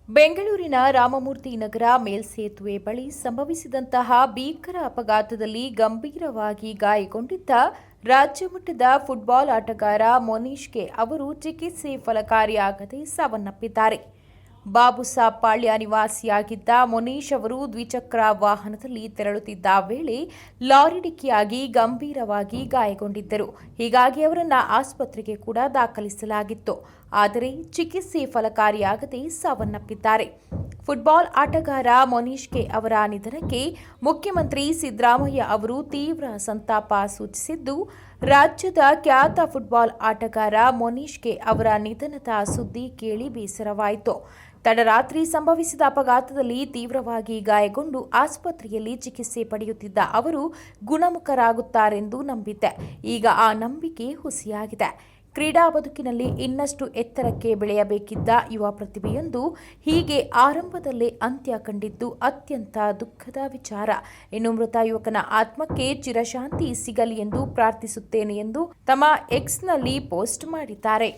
ಬೆಂಗಳೂರಿನ ರಾಮಮೂರ್ತಿ ನಗರ ಮೇಲ್ಸೇತುವೆ ಬಳಿ ಸಂಭವಿಸಿದಂತಹ ಭೀಕರ ಅಪಘಾತದಲ್ಲಿ ಗಂಭೀರವಾಗಿ ಗಾಯಗೊಂಡಿದ್ದ ರಾಜ್ಯಮಟ್ಟದ ಫುಟ್ಬಾಲ್ ಆಟಗಾರ ಮೊನೀಶ್ಗೆ ಅವರು ಚಿಕಿತ್ಸೆ ಫಲಕಾರಿಯಾಗದೆ ಸಾವನ್ನಪ್ಪಿದ್ದಾರೆ. ಬಾಬುಸಾಬ್ ಪಾಳ್ಯ ನಿವಾಸಿಯಾಗಿದ್ದ ಮೊನೀಶ್ ಅವರು ದ್ವಿಚಕ್ರ ವಾಹನದಲ್ಲಿ ತೆರಳುತ್ತಿದ್ದ ವೇಳೆ ಲಾರಿ ಡಿಕ್ಕಿಯಾಗಿ ಗಂಭೀರವಾಗಿ ಗಾಯಗೊಂಡಿದ್ದರು. ಹೀಗಾಗಿ ಅವರನ್ನು ಆಸ್ಪತ್ರೆಗೆ ಕೂಡ ದಾಖಲಿಸಲಾಗಿತ್ತು. ಆದರೆ ಚಿಕಿತ್ಸೆ ಫಲಕಾರಿಯಾಗದೆ ಸಾವನ್ನಪ್ಪಿದ್ದಾರೆ. ಫುಟ್ಬಾಲ್ ಆಟಗಾರ ಮೊನೀಶ್ಗೆ ಅವರ ನಿಧನಕ್ಕೆ ಮುಖ್ಯಮಂತ್ರಿ ಸಿದ್ದರಾಮಯ್ಯ ಅವರು ತೀವ್ರ ಸಂತಾಪ ಸೂಚಿಸಿದ್ದು, ರಾಜ್ಯದ ಖ್ಯಾತ ಫುಟ್ಬಾಲ್ ಆಟಗಾರ ಮೊನೀಶ್ಗೆ ಅವರ ನಿಧನದ ಸುದ್ದಿ ಕೇಳಿ ಬೇಸರವಾಯಿತು. ತಡರಾತ್ರಿ ಸಂಭವಿಸಿದ ಅಪಘಾತದಲ್ಲಿ ತೀವ್ರವಾಗಿ ಗಾಯಗೊಂಡು ಆಸ್ಪತ್ರೆಯಲ್ಲಿ ಚಿಕಿತ್ಸೆ ಪಡೆಯುತ್ತಿದ್ದ ಅವರು ಗುಣಮುಖರಾಗುತ್ತಾರೆಂದು ನಂಬಿದ್ದೆ. ಈಗ ಆ ನಂಬಿಕೆ ಹುಸಿಯಾಗಿದೆ. ಕ್ರೀಡಾ ಬದುಕಿನಲ್ಲಿ ಇನ್ನಷ್ಟು ಎತ್ತರಕ್ಕೆ ಬೆಳೆಯಬೇಕಿದ್ದ ಯುವ ಪ್ರತಿಭೆಯೊಂದು ಹೀಗೆ ಆರಂಭದಲ್ಲೇ ಅಂತ್ಯ ಕಂಡಿದ್ದು ಅತ್ಯಂತ ದುಃಖದ ವಿಚಾರ. ಇನ್ನು ಮೃತ ಯುವಕನ ಆತ್ಮಕ್ಕೆ ಚಿರಶಾಂತಿ ಸಿಗಲಿ ಎಂದು ಪ್ರಾರ್ಥಿಸುತ್ತೇನೆ ಎಂದು ತಮ್ಮ ಎಕ್ಸ್ನಲ್ಲಿ ಪೋಸ್ಟ್ ಮಾಡಿದ್ದಾರೆ.